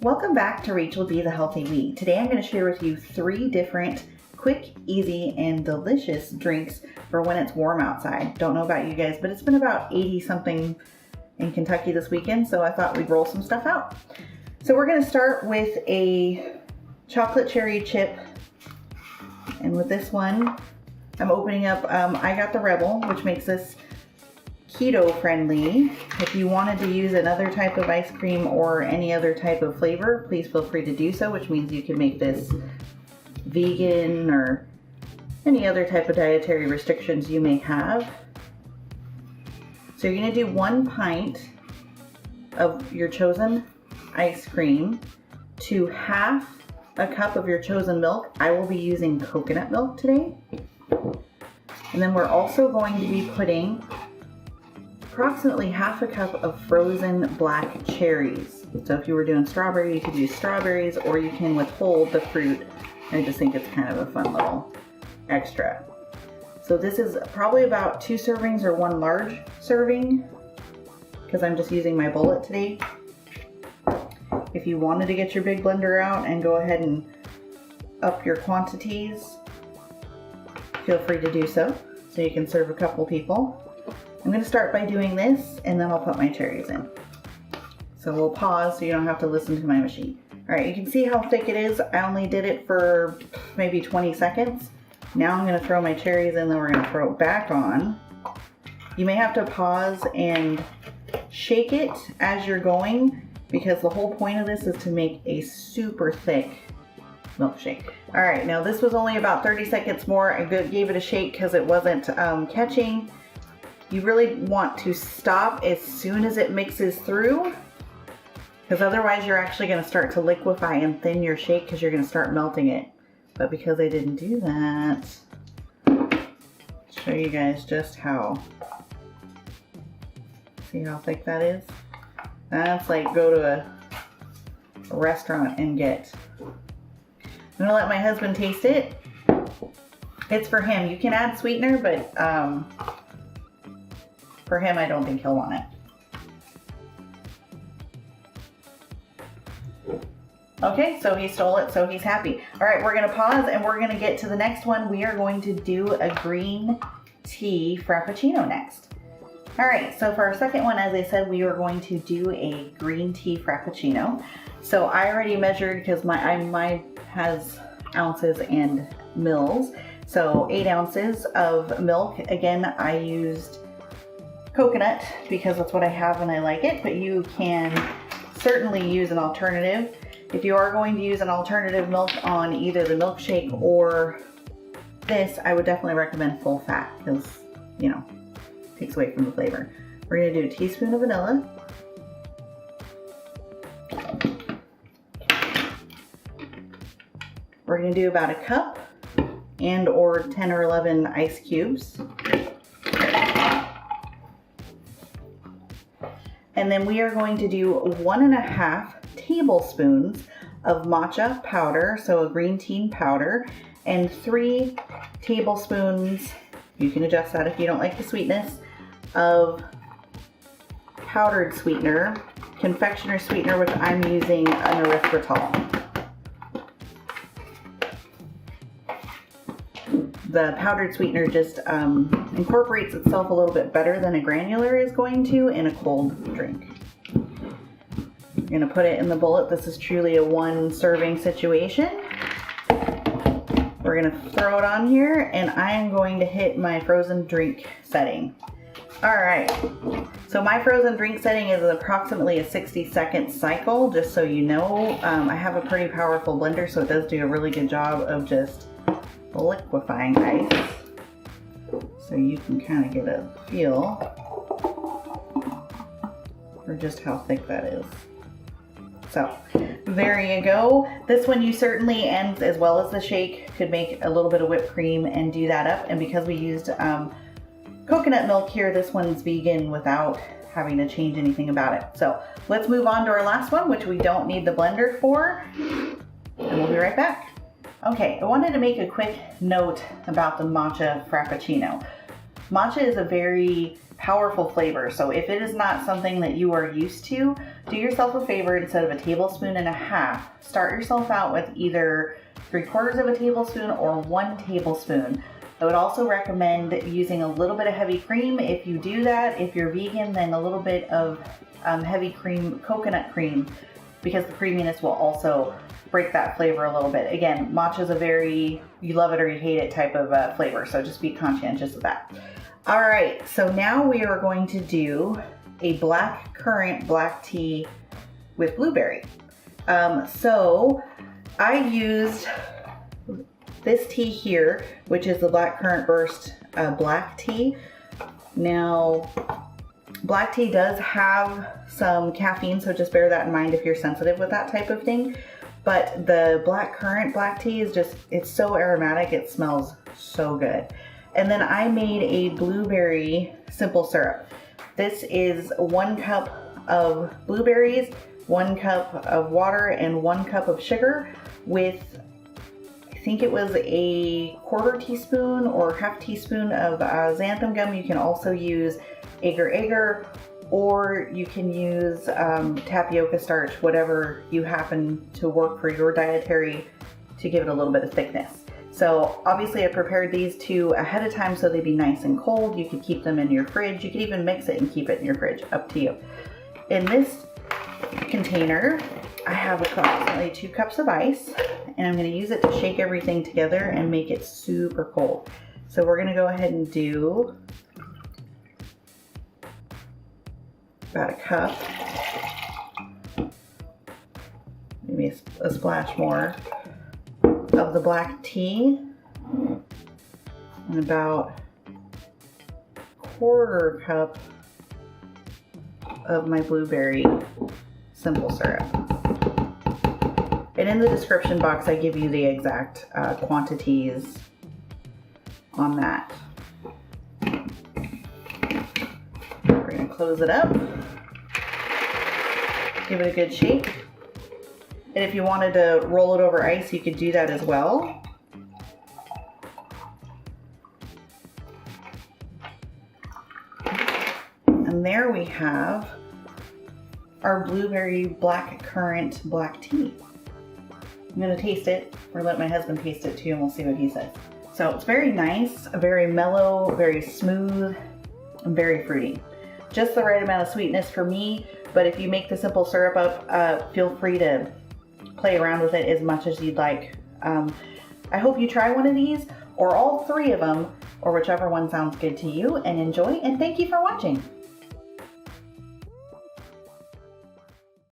Welcome back to Rachel Be the Healthy We. Today I'm going to share with you 3 different quick, easy, and delicious drinks for when it's warm outside. Don't know about you guys, but it's been about 80 something in Kentucky this weekend, so I thought we'd roll some stuff out. So we're going to start with a chocolate cherry chip, and with this one I'm opening up, I got the Rebel, which makes this keto friendly. If you wanted to use another type of ice cream or any other type of flavor, please feel free to do so, which means you can make this vegan or any other type of dietary restrictions you may have. So you're going to do 1 pint of your chosen ice cream to half a cup of your chosen milk. I will be using coconut milk today. And then we're also going to be putting approximately half a cup of frozen black cherries. So if you were doing strawberry, you could use strawberries, or you can withhold the fruit. I just think it's kind of a fun little extra. So this is probably about 2 servings or 1 large serving, because I'm just using my bullet today. If you wanted to get your big blender out and go ahead and up your quantities, feel free to do so you can serve a couple people. I'm going to start by doing this, and then I'll put my cherries in. So we'll pause so you don't have to listen to my machine. All right, you can see how thick it is. I only did it for maybe 20 seconds. Now I'm going to throw my cherries in, then we're going to throw it back on. You may have to pause and shake it as you're going, because the whole point of this is to make a super thick milkshake. All right, now this was only about 30 seconds more. I gave it a shake because it wasn't catching. You really want to stop as soon as it mixes through, because otherwise you're actually going to start to liquefy and thin your shake because you're going to start melting it. But because I didn't do that, I'll show you guys just how. See how thick that is? That's like go to a restaurant and get. I'm going to let my husband taste it. It's for him. You can add sweetener, but for him, I don't think he'll want it. Okay, so he stole it, so he's happy. All right, we're gonna pause and we're gonna get to the next one. We are going to do a green tea frappuccino next. All right, so for our second one, as I said, we are going to do a green tea frappuccino. So I already measured, because mine has ounces and mils. So 8 ounces of milk. Again, I used coconut because that's what I have and I like it, but you can certainly use an alternative. If you are going to use an alternative milk on either the milkshake or this, I would definitely recommend full fat, because, you know, it takes away from the flavor. We're going to do a teaspoon of vanilla. We're going to do about a cup and or 10 or 11 ice cubes. And then we are going to do 1.5 tablespoons of matcha powder, so a green tea powder, and 3 tablespoons, you can adjust that if you don't like the sweetness, of powdered sweetener, confectioner sweetener, which I'm using an erythritol. The powdered sweetener just incorporates itself a little bit better than a granular is going to in a cold drink. You're going to put it in the bullet. This is truly a 1 serving situation. We're going to throw it on here, and I am going to hit my frozen drink setting. All right, so my frozen drink setting is approximately a 60-second cycle, just so you know. I have a pretty powerful blender, so it does do a really good job of just liquefying ice, so you can kind of get a feel for just how thick that is. So there you go. This one you certainly, and as well as the shake, could make a little bit of whipped cream and do that up. And because we used coconut milk here, this one's vegan without having to change anything about it. So let's move on to our last one, which we don't need the blender for, and we'll be right back. Okay, I wanted to make a quick note about the matcha frappuccino. Matcha is a very powerful flavor. So if it is not something that you are used to, do yourself a favor. Instead of 1.5 tablespoons, start yourself out with either 3/4 tablespoon or 1 tablespoon. I would also recommend using a little bit of heavy cream. If you do that, if you're vegan, then a little bit of heavy cream, coconut cream, because the creaminess will also break that flavor a little bit. Again, matcha is a very, you love it or you hate it type of flavor, so just be conscientious of that. All right, so now we are going to do a black currant black tea with blueberry. So I used this tea here, which is the black currant burst black tea. Now, black tea does have some caffeine, so just bear that in mind if you're sensitive with that type of thing. But the black currant black tea is just, it's so aromatic, it smells so good. And then I made a blueberry simple syrup. This is 1 cup of blueberries, 1 cup of water, and 1 cup of sugar with, I think it was a 1/4 teaspoon or 1/2 teaspoon of xanthan gum. You can also use agar-agar, or you can use tapioca starch, whatever you happen to work for your dietary to give it a little bit of thickness. So obviously I prepared these two ahead of time so they'd be nice and cold. You could keep them in your fridge. You could even mix it and keep it in your fridge, up to you. In this container, I have approximately 2 cups of ice, and I'm gonna use it to shake everything together and make it super cold. So we're gonna go ahead and do about 1 cup, maybe a splash more, of the black tea, and about 1/4 cup of my blueberry simple syrup. And in the description box, I give you the exact quantities on that. We're gonna close it up, give it a good shake. And if you wanted to roll it over ice, you could do that as well. And there we have our blueberry black currant black tea. I'm gonna taste it, or let my husband taste it too, and we'll see what he says. So it's very nice, very mellow, very smooth, and very fruity. Just the right amount of sweetness for me, but if you make the simple syrup up, feel free to play around with it as much as you'd like. I hope you try one of these, or all 3 of them, or whichever one sounds good to you, and enjoy, and thank you for watching.